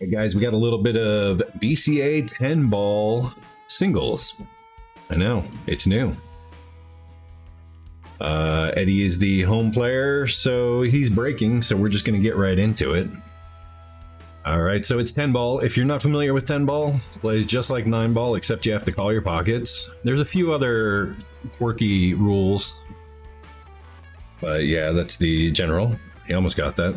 Hey guys, we got a little bit of BCA 10 ball singles. I know, it's new. Eddie is the home player, so he's breaking, so we're just going to get right into it. Alright, so it's 10 ball. If you're not familiar with 10 ball, plays just like 9 ball, except you have to call your pockets. There's a few other quirky rules. But yeah, that's the general. He almost got that.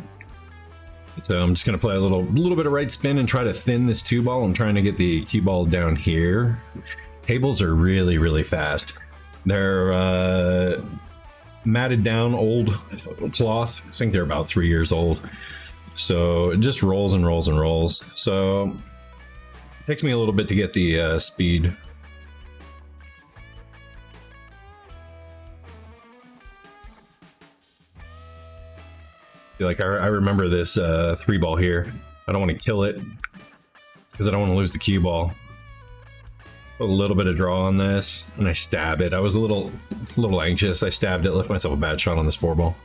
So I'm just going to play a little bit of right spin and try to thin this 2 ball. I'm trying to get the cue ball down here. Tables are really, really fast. They're matted down old cloth. I think they're about 3 years old. So it just rolls and rolls and rolls. So it takes me a little bit to get the speed. Like I remember this 3 ball here. I don't want to kill it because I don't want to lose the cue ball. Put a little bit of draw on this and I stab it. I was a little anxious. I stabbed it, left myself a bad shot on this 4 ball.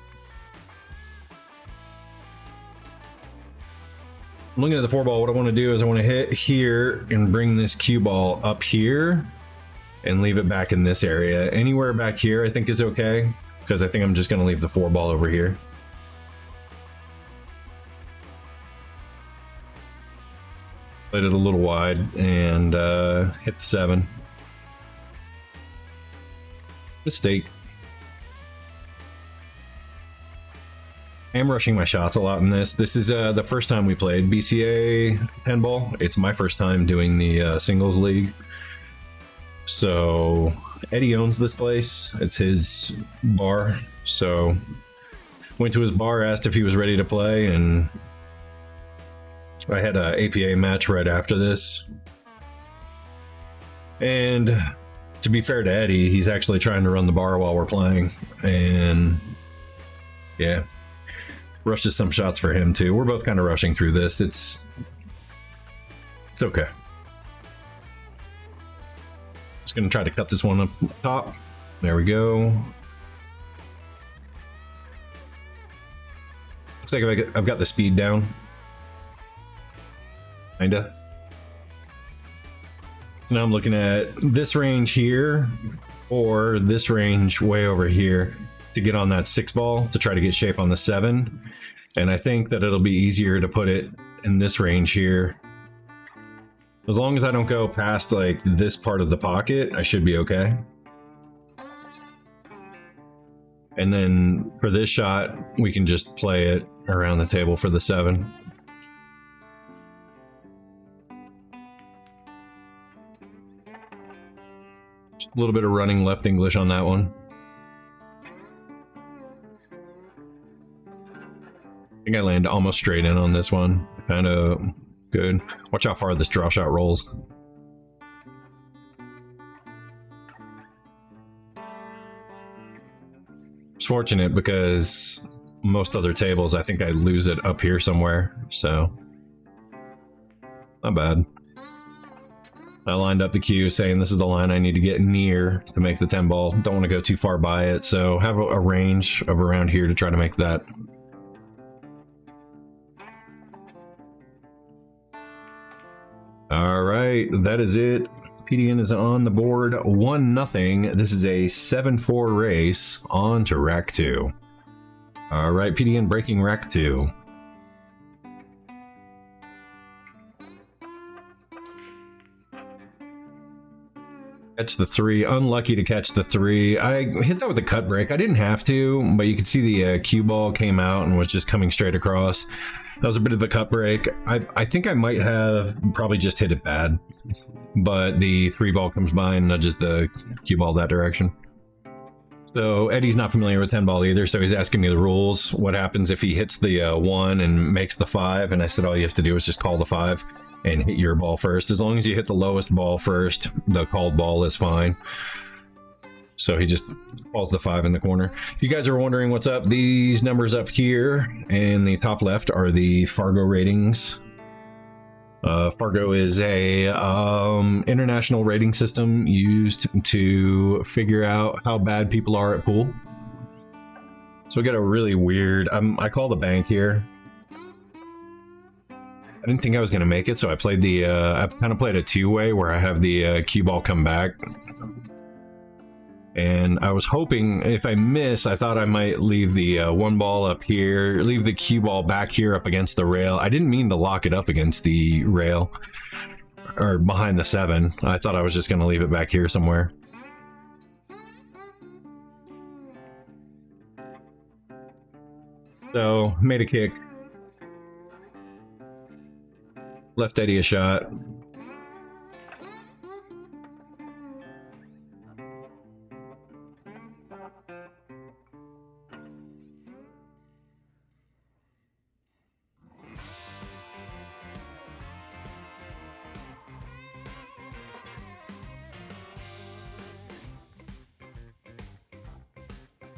I'm looking at the 4 ball. What I want to do is I want to hit here and bring this cue ball up here and leave it back in this area. Anywhere back here I think is okay, because I think I'm just going to leave the 4 ball over here. Played it a little wide and hit the 7. Mistake. I am rushing my shots a lot in this. This is the first time we played BCA 10 ball. It's my first time doing the singles league. So Eddie owns this place. It's his bar. So went to his bar, asked if he was ready to play, and I had an APA match right after this. And to be fair to Eddie, he's actually trying to run the bar while we're playing. And yeah, rushes some shots for him too. We're both kind of rushing through this. It's okay. Just gonna try to cut this one up top. There we go. Looks like I've got the speed down. Kinda. Now I'm looking at this range here or this range way over here to get on that 6 ball to try to get shape on the 7. And I think that it'll be easier to put it in this range here. As long as I don't go past like this part of the pocket, I should be okay. And then for this shot, we can just play it around the table for the 7. A little bit of running left English on that one. I think I land almost straight in on this one. Kind of good. Watch how far this draw shot rolls. It's fortunate because most other tables, I think I lose it up here somewhere. So, not bad. I lined up the cue saying this is the line I need to get near to make the 10 ball. Don't want to go too far by it, so have a range of around here to try to make that. Alright, that is it. PDN is on the board, 1-0. This is a 7-4 race on to rack 2. Alright, PDN breaking rack 2. Catch the 3. Unlucky to catch the 3. I hit that with a cut break. I didn't have to, but you could see the cue ball came out and was just coming straight across. That was a bit of a cut break. I think I might have probably just hit it bad, but the 3 ball comes by and nudges the cue ball that direction. So Eddie's not familiar with 10 ball either, so he's asking me the rules. What happens if he hits the 1 and makes the 5? And I said all you have to do is just call the 5. And hit your ball first. As long as you hit the lowest ball first, the called ball is fine. So he just calls the 5 in the corner. If you guys are wondering what's up, these numbers up here in the top left are the Fargo ratings. Fargo is a international rating system used to figure out how bad people are at pool. So we got a really weird, I call the bank here. I didn't think I was going to make it, so I played the, I kind of played a two-way where I have the cue ball come back. And I was hoping if I miss, I thought I might leave the one ball up here, leave the cue ball back here up against the rail. I didn't mean to lock it up against the rail or behind the 7. I thought I was just going to leave it back here somewhere. So, made a kick. Left Eddie a shot.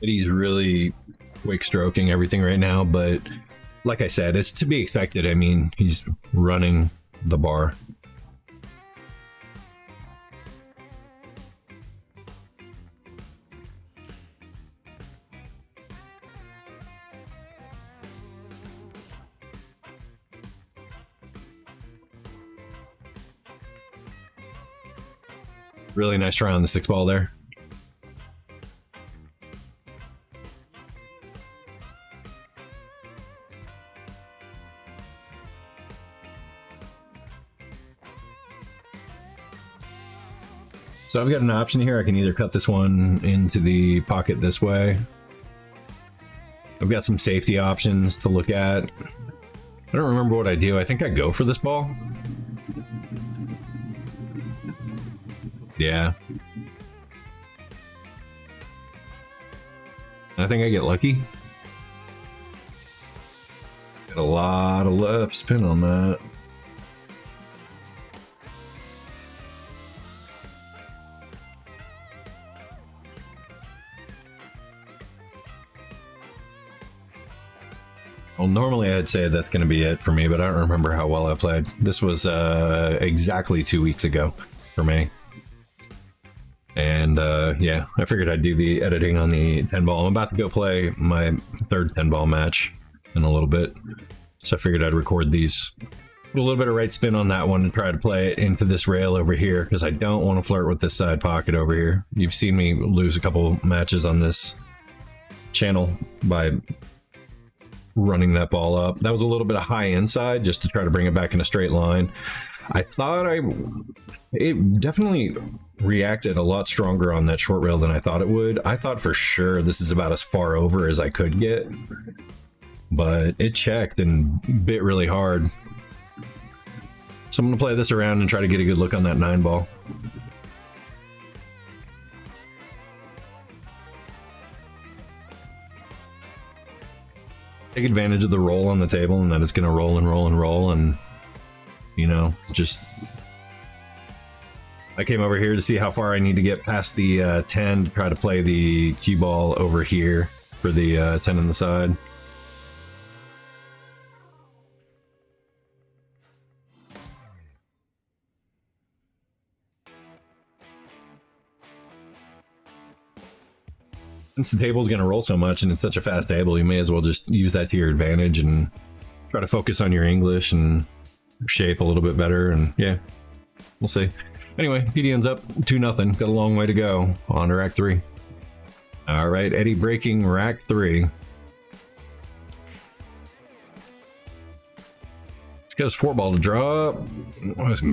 Eddie's really quick stroking everything right now, but like I said, it's to be expected. I mean, he's running the bar. Really nice try on the 6 ball there. So I've got an option here. I can either cut this one into the pocket this way. I've got some safety options to look at. I don't remember what I do. I think I go for this ball. Yeah. I think I get lucky. Got a lot of left spin on that. Well, normally I'd say that's going to be it for me, but I don't remember how well I played. This was exactly 2 weeks ago for me. And yeah, I figured I'd do the editing on the 10 ball. I'm about to go play my 3rd 10 ball match in a little bit. So I figured I'd record these. Put a little bit of right spin on that one and try to play it into this rail over here, because I don't want to flirt with this side pocket over here. You've seen me lose a couple matches on this channel by running that ball up. That was a little bit of high inside just to try to bring it back in a straight line. I thought it definitely reacted a lot stronger on that short rail than I thought it would. I thought for sure this is about as far over as I could get, but it checked and bit really hard. So I'm going to play this around and try to get a good look on that 9 ball. Take advantage of the roll on the table and that it's going to roll and roll and roll, and you know, just I came over here to see how far I need to get past the 10 to try to play the cue ball over here for the 10 on the side. Since the table's going to roll so much and it's such a fast table, you may as well just use that to your advantage and try to focus on your English and shape a little bit better. And yeah, we'll see. Anyway, PDN's up 2-0. Got a long way to go. On to rack 3. All right, Eddie breaking rack 3. He's got his 4 ball to drop.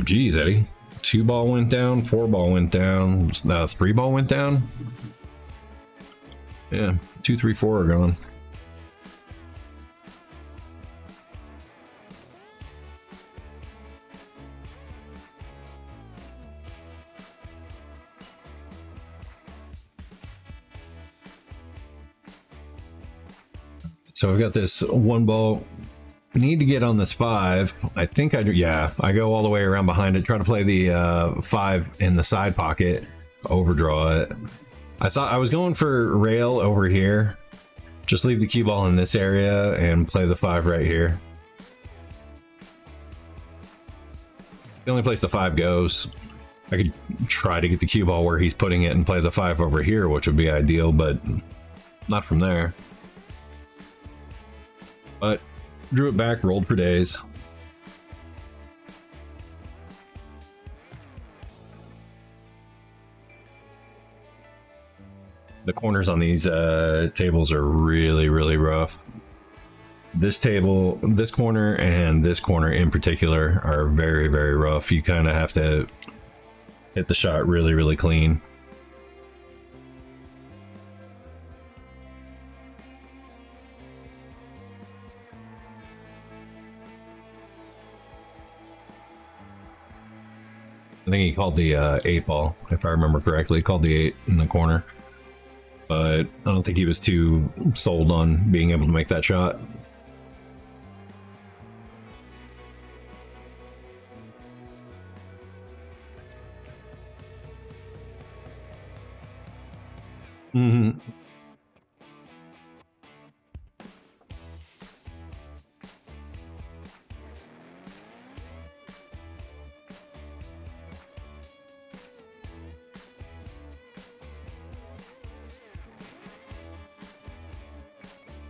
Geez, Eddie. 2 ball went down, 4 ball went down, 3 ball went down. Yeah, 2, 3, 4 are gone. So I've got this 1 ball. Need to get on this 5. I think I do. Yeah, I go all the way around behind it. Try to play the 5 in the side pocket. Overdraw it. I thought I was going for rail over here. Just leave the cue ball in this area and play the 5 right here. The only place the 5 goes. I could try to get the cue ball where he's putting it and play the 5 over here, which would be ideal, but not from there. But drew it back, rolled for days. corners on these tables are really, really rough. This table, this corner, and this corner in particular are very, very rough. You kind of have to hit the shot really, really clean. I think he called the 8-ball, if I remember correctly. He called the 8 in the corner. But I don't think he was too sold on being able to make that shot. Mm-hmm.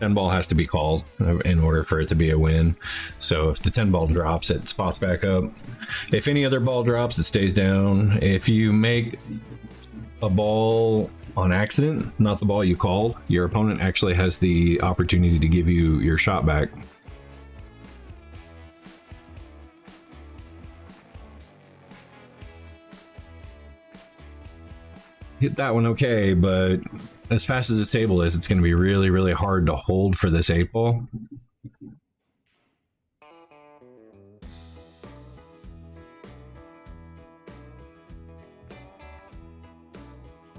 10-ball has to be called in order for it to be a win. So if the 10-ball drops, it spots back up. If any other ball drops, it stays down. If you make a ball on accident, not the ball you called, your opponent actually has the opportunity to give you your shot back. Hit that one okay, but as fast as this table is, it's going to be really, really hard to hold for this 8-ball.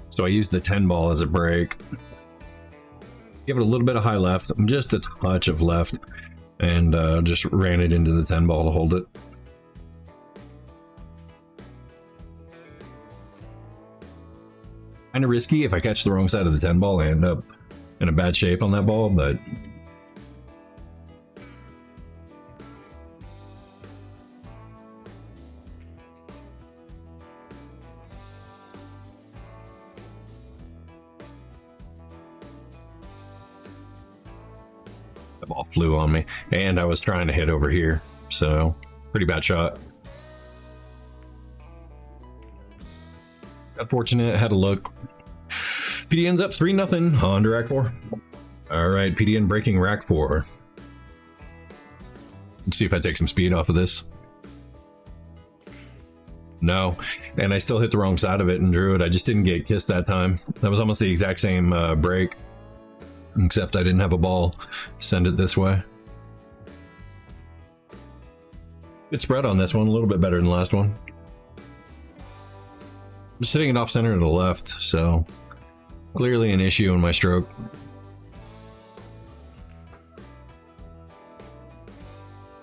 So I used the 10-ball as a break. Give it a little bit of high left, just a touch of left, and just ran it into the 10-ball to hold it. Kind of risky. If I catch the wrong side of the 10-ball, I end up in a bad shape on that ball, but the ball flew on me, and I was trying to hit over here, so pretty bad shot. Unfortunate, had a look. PDN's up 3-0 on to rack 4. All right, PDN breaking rack 4. Let's see if I take some speed off of this. No, and I still hit the wrong side of it and drew it. I just didn't get kissed that time. That was almost the exact same break, except I didn't have a ball send it this way. Good spread on this one, a little bit better than the last one. I'm just hitting it off center to the left, so clearly an issue in my stroke.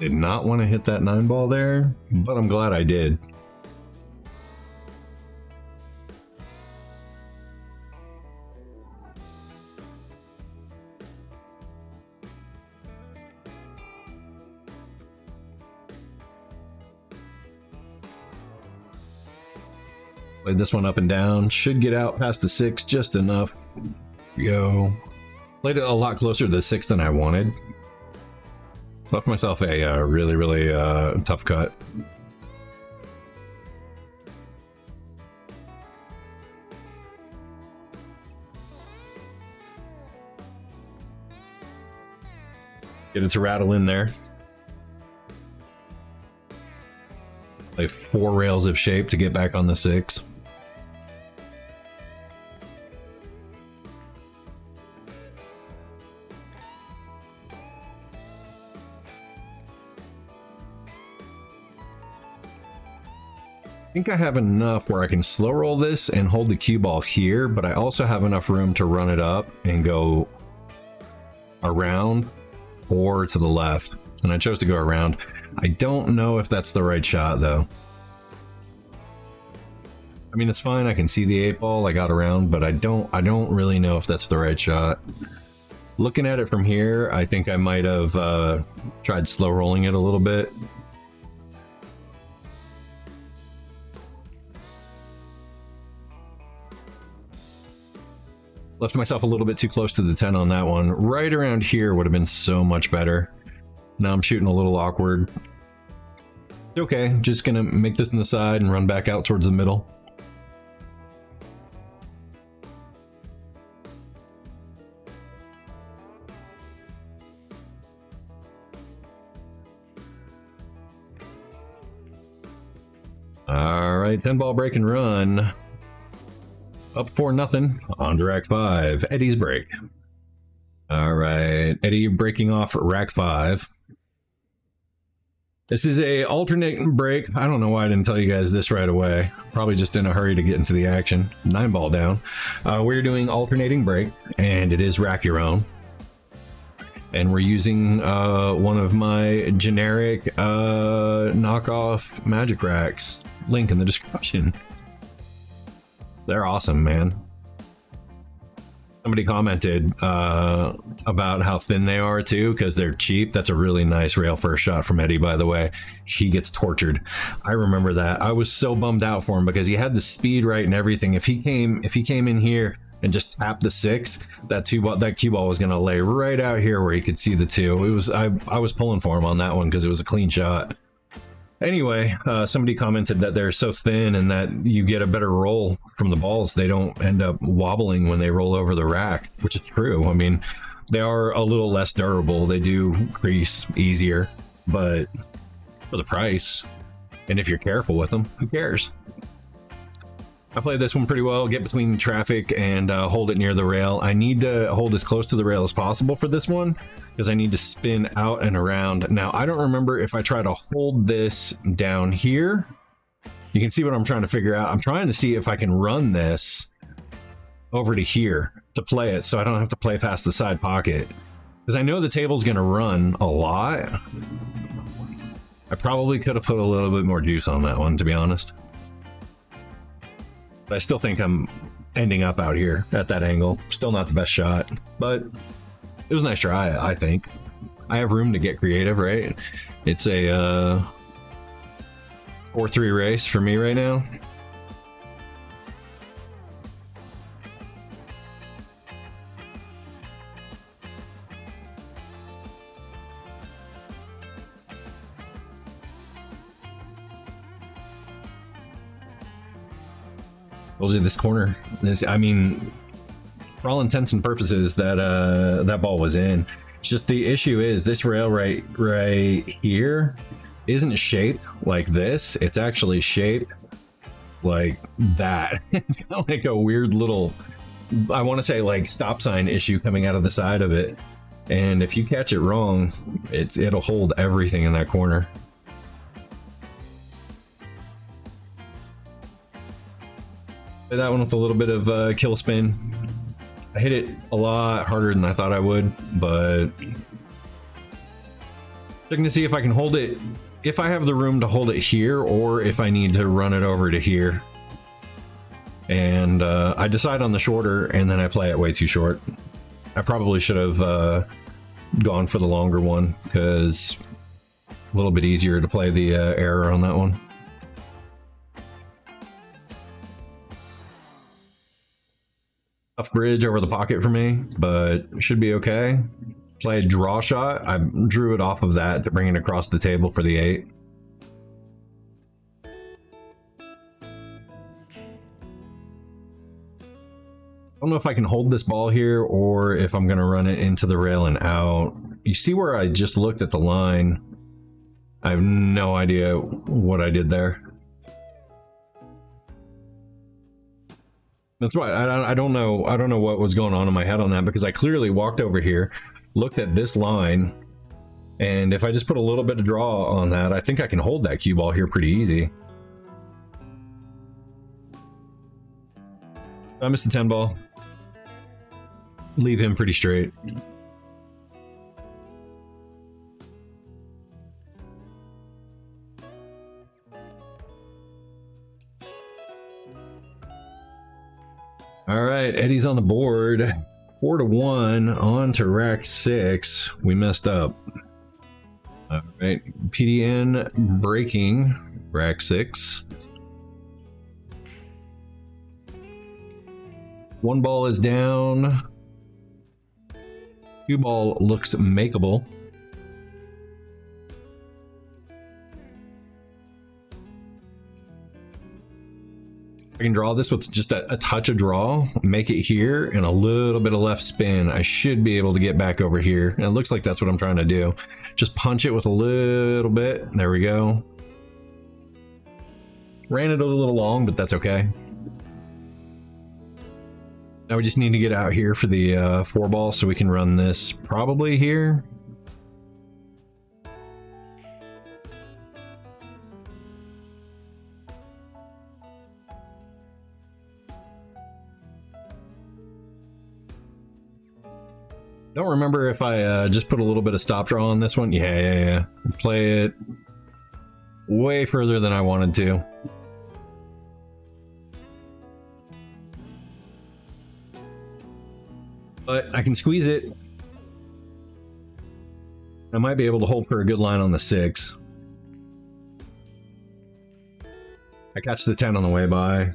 Did not want to hit that 9-ball there, but I'm glad I did. Played this one up and down. Should get out past the 6 just enough. Go. Played it a lot closer to the 6 than I wanted. Left myself a really, really tough cut. Get it to rattle in there. Play 4 rails of shape to get back on the 6. I think I have enough where I can slow roll this and hold the cue ball here, but I also have enough room to run it up and go around or to the left. And I chose to go around. I don't know if that's the right shot though. I mean, it's fine. I can see the 8-ball. I got around, but I don't really know if that's the right shot. Looking at it from here, I think I might have tried slow rolling it a little bit. Left myself a little bit too close to the 10 on that one. Right around here would have been so much better. Now I'm shooting a little awkward. Okay, just gonna make this in the side and run back out towards the middle. All right, 10 ball break and run. Up 4-0 on to rack 5. Eddie's break. All right, Eddie breaking off rack 5. This is a alternate break. I don't know why I didn't tell you guys this right away. Probably just in a hurry to get into the action. 9 ball down. We're doing alternating break, and it is rack your own. And we're using one of my generic knockoff magic racks. Link in the description. They're awesome, man. Somebody commented about how thin they are too, because they're cheap. That's a really nice rail first shot from Eddie, by the way. He gets tortured. I remember that. I was so bummed out for him because he had the speed right and everything. If he came in here and just tapped the 6, that cue ball was gonna lay right out here where he could see the 2. It was I was pulling for him on that one because it was a clean shot. Anyway, somebody commented that they're so thin and that you get a better roll from the balls. They don't end up wobbling when they roll over the rack, which is true. I mean, they are a little less durable. They do crease easier, but for the price, and if you're careful with them, who cares? I played this one pretty well. Get between traffic and hold it near the rail. I need to hold as close to the rail as possible for this one because I need to spin out and around. Now, I don't remember if I try to hold this down here. You can see what I'm trying to figure out. I'm trying to see if I can run this over to here to play it so I don't have to play past the side pocket. Because I know the table's going to run a lot. I probably could have put a little bit more juice on that one, to be honest. But I still think I'm ending up out here at that angle. Still not the best shot, but it was a nice try, I think. I have room to get creative, right? It's a 4-3 race for me right now. This corner, I mean, for all intents and purposes, that ball was in. It's just the issue is this rail right here isn't shaped like this. It's actually shaped like that. It's kind of like a weird little, I want to say like stop sign issue coming out of the side of it. And if you catch it wrong, it'll hold everything in that corner. That one with a little bit of kill spin. I hit it a lot harder than I thought I would, but checking to see if I can hold it, if I have the room to hold it here or if I need to run it over to here. And I decide on the shorter and then I play it way too short. I probably should have gone for the longer one because a little bit easier to play the error on that one. Tough bridge over the pocket for me, but should be okay. Play a draw shot. I drew it off of that to bring it across the table for the 8. I don't know if I can hold this ball here or if I'm going to run it into the rail and out. You see where I just looked at the line? I have no idea what I did there. That's right. I don't know what was going on in my head on that because I clearly walked over here, looked at this line, and if I just put a little bit of draw on that, I think I can hold that cue ball here pretty easy. I missed the 10 ball. Leave him pretty straight. All right, Eddie's on the board. 4-1 on to rack 6. We messed up. All right, PDN breaking rack 6. 1 ball is down. 2 ball looks makeable. I can draw this with just a touch of draw, make it here, and a little bit of left spin. I should be able to get back over here. And it looks like that's what I'm trying to do. Just punch it with a little bit. There we go. Ran it a little long, but that's okay. Now we just need to get out here for the 4 ball so we can run this probably here. Don't remember if I just put a little bit of stop draw on this one. Yeah. Play it way further than I wanted to. But I can squeeze it. I might be able to hold for a good line on the 6. I catch the 10 on the way by.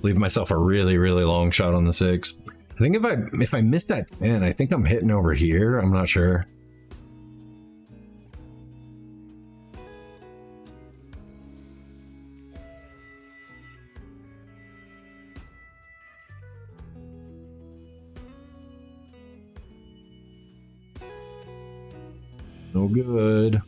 Leave myself a really, really long shot on the 6. I think if I miss that 10, I think I'm hitting over here. I'm not sure. No good.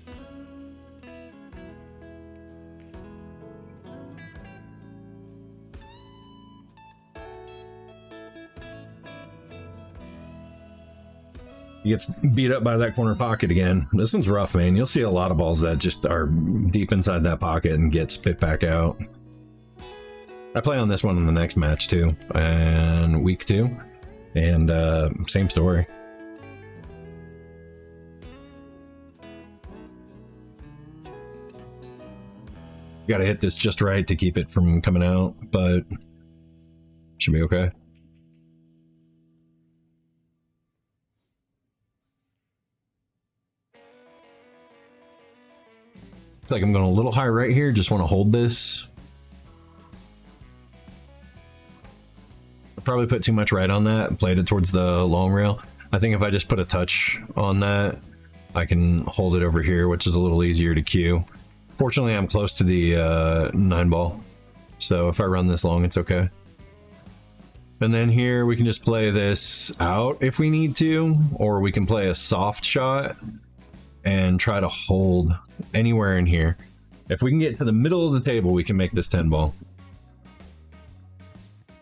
He gets beat up by that corner pocket again. This one's rough, man. You'll see a lot of balls that just are deep inside that pocket and get spit back out. I play on this one in the next match too, and week 2, and same story. You gotta hit this just right to keep it from coming out, but should be okay. Looks like I'm going a little high right here. Just want to hold this. I probably put too much right on that and played it towards the long rail. I think if I just put a touch on that, I can hold it over here, which is a little easier to cue. Fortunately, I'm close to the 9 ball, so if I run this long, it's okay. And then here we can just play this out if we need to, or we can play a soft shot and try to hold anywhere in here. If we can get to the middle of the table, we can make this 10 ball.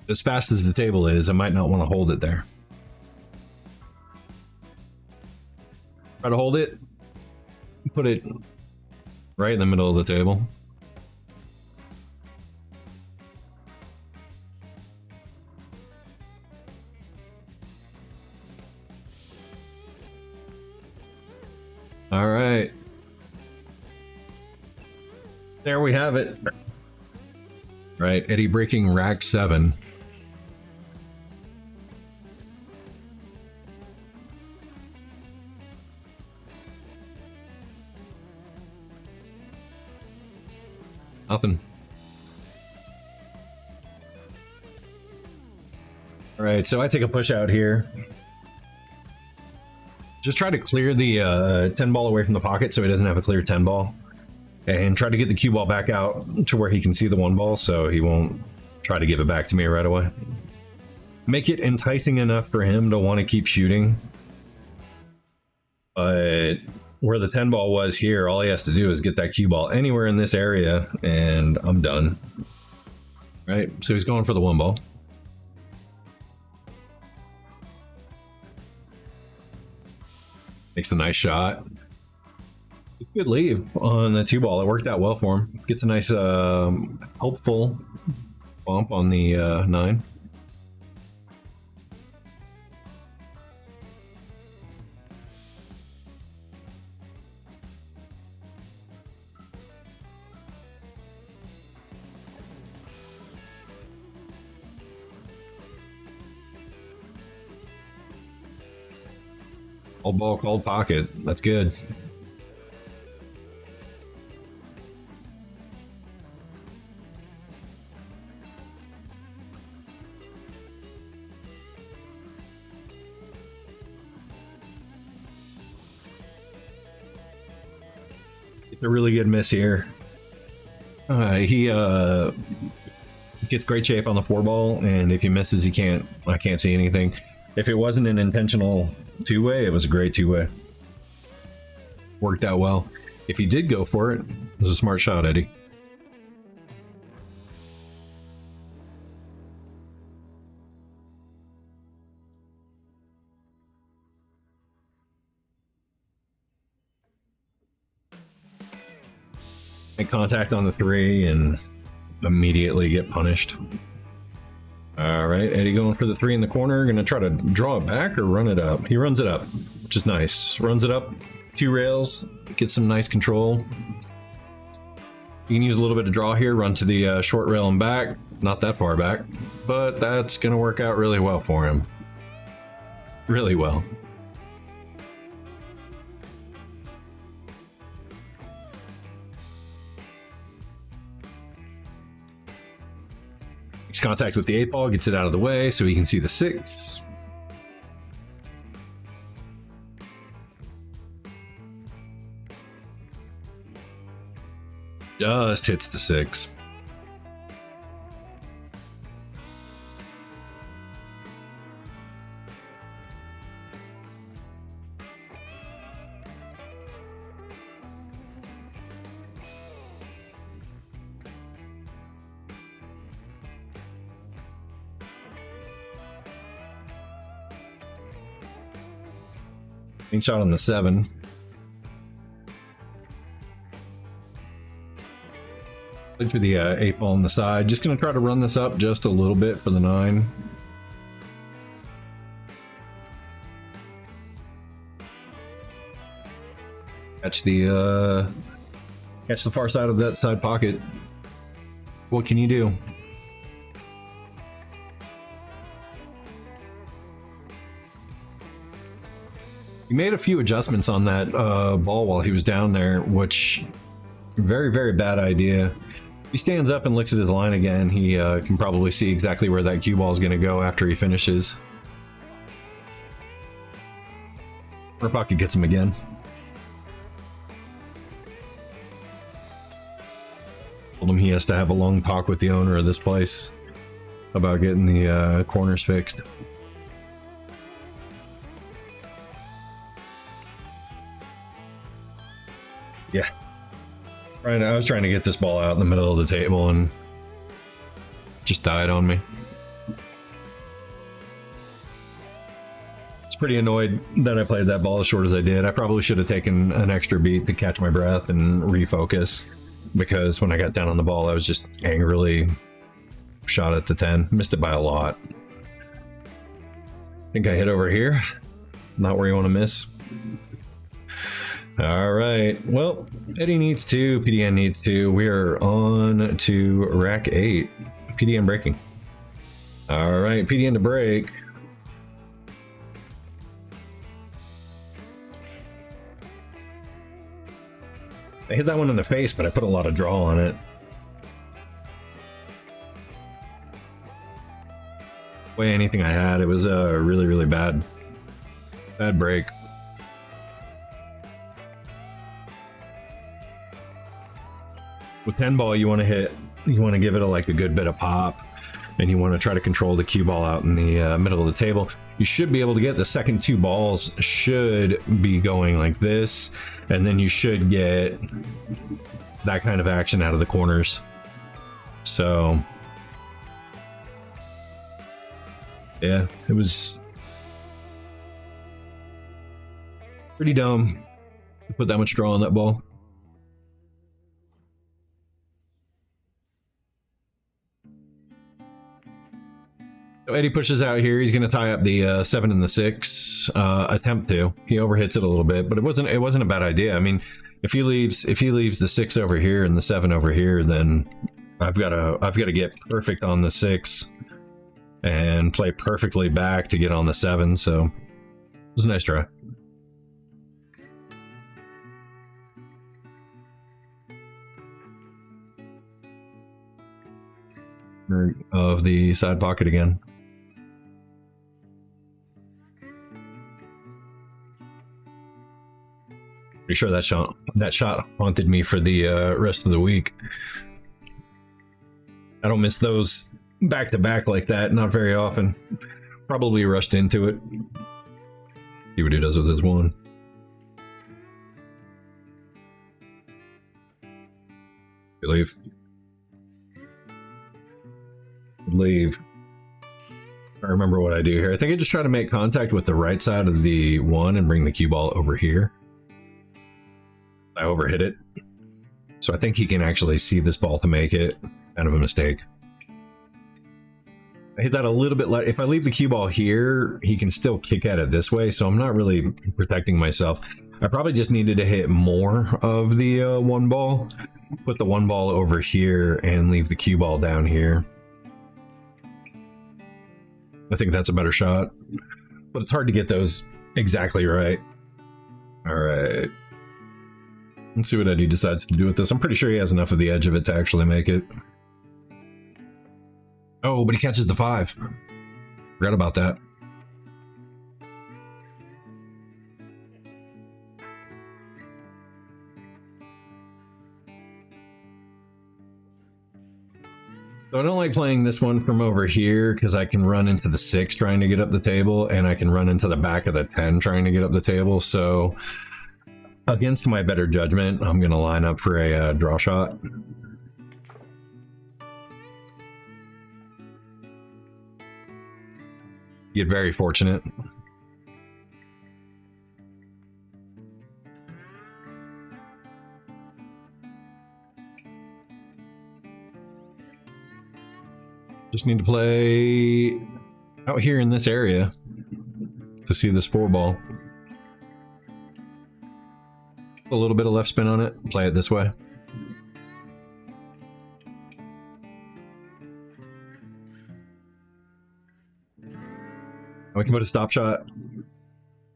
As fast as the table is, I might not want to hold it there. Try to hold it, put it right in the middle of the table. All right. There we have it. Right, Eddie breaking rack 7. Nothing. All right, so I take a push out here. Just try to clear the 10 ball away from the pocket so he doesn't have a clear 10 ball. And try to get the cue ball back out to where he can see the 1 ball so he won't try to give it back to me right away. Make it enticing enough for him to want to keep shooting. But where the 10 ball was here, all he has to do is get that cue ball anywhere in this area and I'm done. Right, so he's going for the 1 ball. Makes a nice shot. It's a good leave on the 2 ball. It worked out well for him. Gets a nice hopeful bump on the 9. Old ball, cold pocket. That's good. It's a really good miss here. He gets great shape on the 4 ball, and if he misses, I can't see anything. If it wasn't an intentional 2-way, it was a great 2-way. Worked out well. If he did go for it, it was a smart shot, Eddie. Make contact on the 3 and immediately get punished. All right, Eddie going for the 3 in the corner. Gonna try to draw it back or run it up. He runs it up, which is nice. Runs it up 2 rails, gets some nice control. You can use a little bit of draw here, run to the short rail and back. Not that far back, but that's gonna work out really well for him. Really well. Makes contact with the 8 ball, gets it out of the way so he can see the 6. Just hits the 6. Shot on the 7. Played for the 8 ball on the side. Just gonna try to run this up just a little bit for the 9. Catch the far side of that side pocket. What can you do? He made a few adjustments on that ball while he was down there, which very, very bad idea. If he stands up and looks at his line again, he can probably see exactly where that cue ball is going to go after he finishes. Or pocket gets him again. Told him he has to have a long talk with the owner of this place about getting the corners fixed. Yeah. Right, I was trying to get this ball out in the middle of the table and just died on me. It's pretty annoyed that I played that ball as short as I did. I probably should have taken an extra beat to catch my breath and refocus, because when I got down on the ball, I was just angrily shot at the 10. Missed it by a lot. I think I hit over here. Not where you want to miss. All right, well, Eddie needs 2, PDN needs 2. We are on to rack 8. PDN breaking. All right, PDN to break. I hit that one in the face, but I put a lot of draw on it. Way anything I had, it was a really, really bad break. With 10 ball, you want to give it a good bit of pop, and you want to try to control the cue ball out in the middle of the table. You should be able to get the second 2 balls should be going like this, and then you should get that kind of action out of the corners. So yeah, it was pretty dumb to put that much draw on that ball. So Eddie pushes out here. He's going to tie up the 7 and the 6. Attempt to. He overhits it a little bit, but it wasn't a bad idea. I mean, if he leaves the 6 over here and the 7 over here, then I've got to get perfect on the 6 and play perfectly back to get on the 7. So it was a nice try. Of the side pocket again. Pretty sure that shot haunted me for the rest of the week. I don't miss those back to back like that, not very often. Probably rushed into it. See what he does with his 1. Leave. I remember what I do here. I think I just try to make contact with the right side of the 1 and bring the cue ball over here. I overhit it. So I think he can actually see this ball to make it. Kind of a mistake. I hit that a little bit light. If I leave the cue ball here, he can still kick at it this way, so I'm not really protecting myself. I probably just needed to hit more of the one ball. Put the one ball over here and leave the cue ball down here. I think that's a better shot. But it's hard to get those exactly right. Alright. Let's see what Eddie decides to do with this. I'm pretty sure he has enough of the edge of it to actually make it. Oh, but he catches the 5. Forgot about that. So I don't like playing this one from over here because I can run into the 6 trying to get up the table, and I can run into the back of the 10 trying to get up the table. So against my better judgment, I'm going to line up for a draw shot. Get very fortunate. Just need to play out here in this area to see this 4 ball. A little bit of left spin on it. Play it this way. We can put a stop shot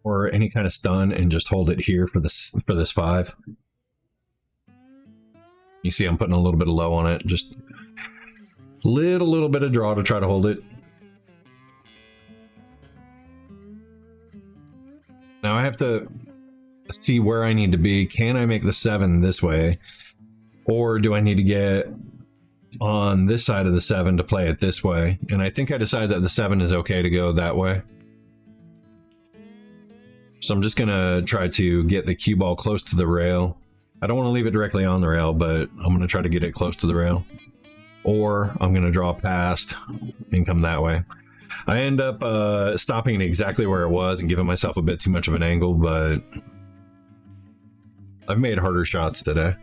or any kind of stun and just hold it here for this 5. You see I'm putting a little bit of low on it, just little bit of draw to try to hold it. Now I have to see where I need to be. Can I make the 7 this way? Or do I need to get on this side of the 7 to play it this way? And I think I decided that the 7 is okay to go that way. So I'm just gonna try to get the cue ball close to the rail. I don't want to leave it directly on the rail, but I'm gonna try to get it close to the rail. Or I'm gonna draw past and come that way. I end up stopping it exactly where it was and giving myself a bit too much of an angle, but I've made harder shots today.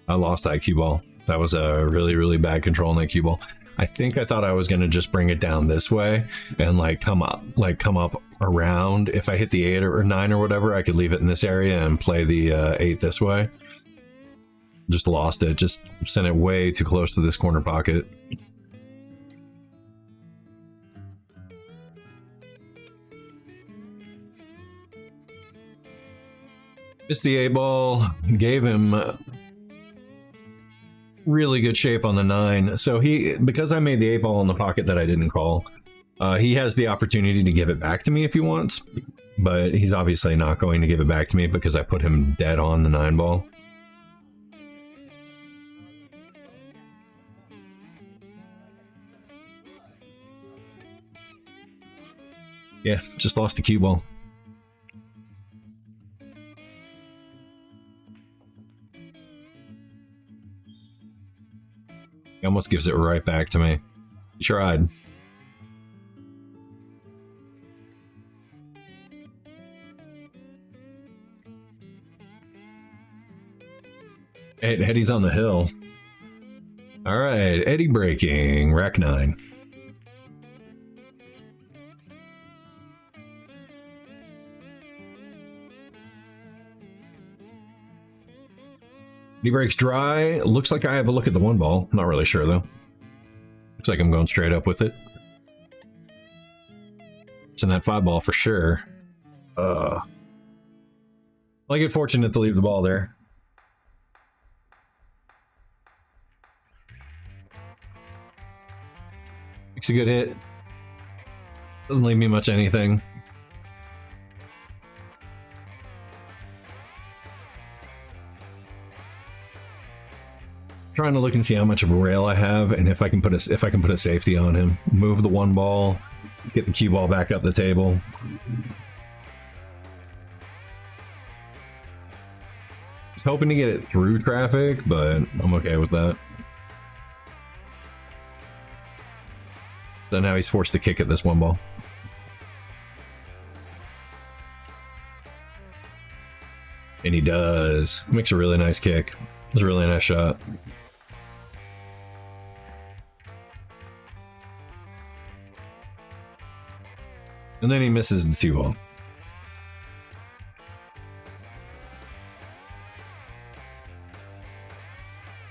I lost that cue ball. That was a really bad control on that cue ball. I think I thought I was gonna just bring it down this way and come up around. If I hit the 8 or 9 or whatever, I could leave it in this area and play the 8 this way. Just lost it. Just sent it way too close to this corner pocket. Missed the 8 ball. Gave him really good shape on the 9. So because I made the 8 ball in the pocket that I didn't call, he has the opportunity to give it back to me if he wants, but he's obviously not going to give it back to me because I put him dead on the 9 ball. Yeah, just lost the cue ball. He almost gives it right back to me. He tried. Eddie's on the hill. All right, Eddie breaking, rack 9. He breaks dry. Looks like I have a look at the 1 ball. Not really sure though. Looks like I'm going straight up with it. It's in that 5 ball for sure. I get fortunate to leave the ball there. Makes a good hit. Doesn't leave me much anything. Trying to look and see how much of a rail I have, and if I can put a safety on him. Move the 1 ball, get the cue ball back up the table. I was hoping to get it through traffic, but I'm okay with that. So now he's forced to kick at this one ball. And he does. Makes a really nice kick. It's a really nice shot. And then he misses the 2 ball.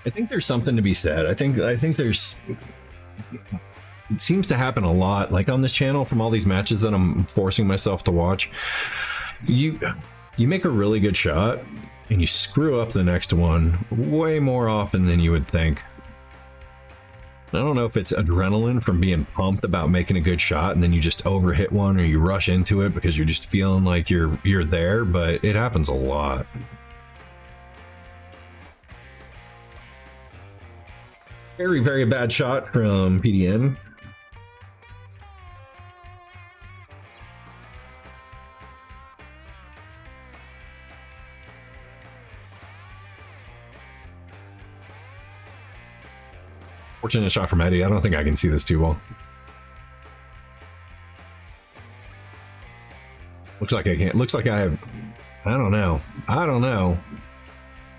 I think there's something to be said. I think there's, it seems to happen a lot, like on this channel from all these matches that I'm forcing myself to watch. You make a really good shot and you screw up the next one way more often than you would think. I don't know if it's adrenaline from being pumped about making a good shot and then you just overhit one or you rush into it because you're just feeling like you're there, but it happens a lot. Very, very bad shot from PDN. Fortunate shot from Eddie. I don't think I can see this 2 ball. Looks like I can't. Looks like I have. I don't know.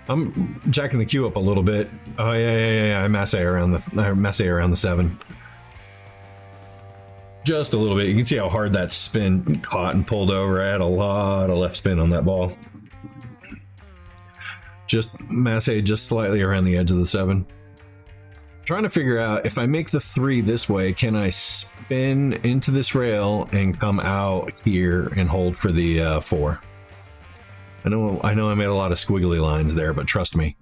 I'm jacking the cue up a little bit. Oh yeah. I masse around the 7. Just a little bit. You can see how hard that spin caught and pulled over. I had a lot of left spin on that ball. Just masse just slightly around the edge of the 7. Trying to figure out if I make the 3 this way, can I spin into this rail and come out here and hold for the 4? I know I made a lot of squiggly lines there, but trust me,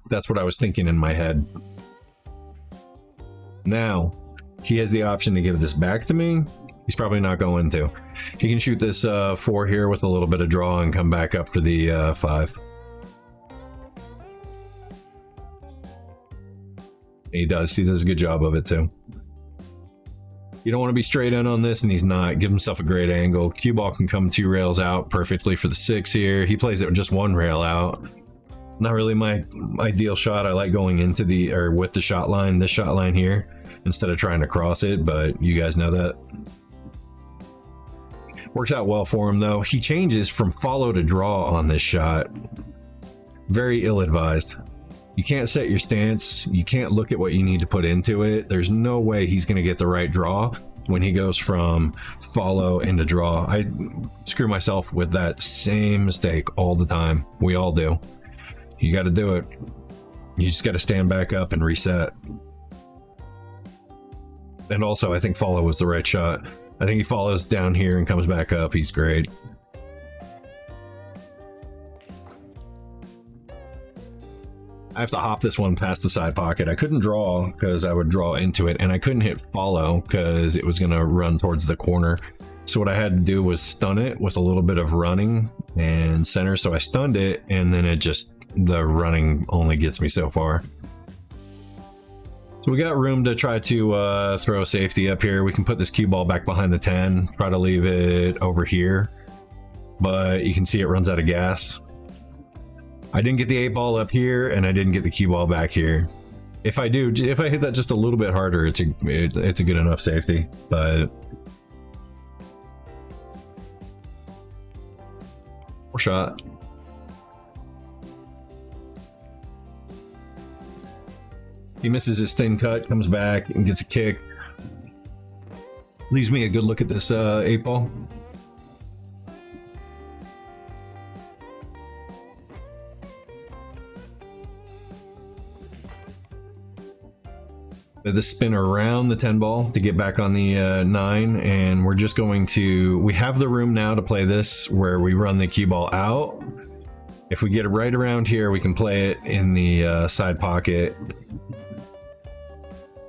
that's what I was thinking in my head. Now he has the option to give this back to me. He's probably not going to. He can shoot this 4 here with a little bit of draw and come back up for the 5. He does a good job of it too. You don't want to be straight in on this, and he's not. Give himself a great angle. Cue ball can come 2 rails out perfectly for the 6 here. He plays it with just 1 rail out. Not really my ideal shot. I like going into with the shot line, this shot line here, instead of trying to cross it, but you guys know that. Works out well for him though. He changes from follow to draw on this shot. Very ill-advised. You can't set your stance. You can't look at what you need to put into it. There's no way he's going to get the right draw when he goes from follow into draw. I screw myself with that same mistake all the time. We all do. You got to do it. You just got to stand back up and reset. And also, I think follow was the right shot. I think he follows down here and comes back up. He's great. I have to hop this one past the side pocket. I couldn't draw because I would draw into it, and I couldn't hit follow because it was going to run towards the corner. So what I had to do was stun it with a little bit of running and center. So I stunned it, and then the running only gets me so far. So we got room to try to throw a safety up here. We can put this cue ball back behind the 10, try to leave it over here, but you can see it runs out of gas. I didn't get the 8 ball up here, and I didn't get the cue ball back here. If I hit that just a little bit harder, it's a good enough safety. But more shot. He misses his thin cut, comes back and gets a kick. Leaves me a good look at this 8 ball. The spin around the 10 ball to get back on the 9, and we're just going to, we have the room now to play this where we run the cue ball out. If we get it right around here, we can play it in the side pocket.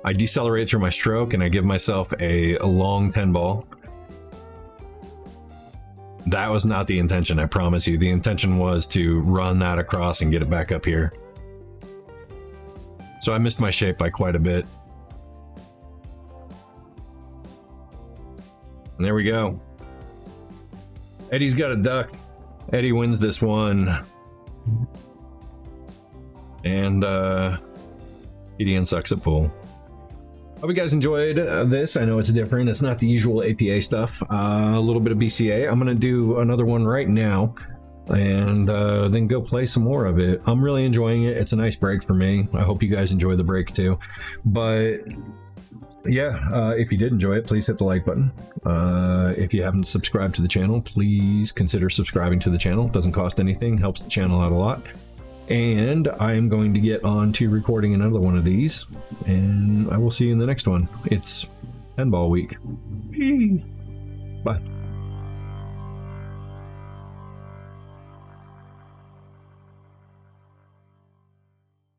I decelerate through my stroke and I give myself a long 10 ball. That was not the intention, I promise you. The intention was to run that across and get it back up here. So I missed my shape by quite a bit. And there we go. Eddie's got a duck. Eddie wins this one. And PDN sucks at pool. Hope you guys enjoyed this. I know it's different. It's not the usual APA stuff. A little bit of BCA. I'm going to do another one right now and then go play some more of it. I'm really enjoying it. It's a nice break for me. I hope you guys enjoy the break too. But yeah, if you did enjoy it, please hit the like button. If you haven't subscribed to the channel, please consider subscribing to the channel. It doesn't cost anything, helps the channel out a lot. And I am going to get on to recording another one of these, and I will see you in the next one. It's Handball Week. Bye.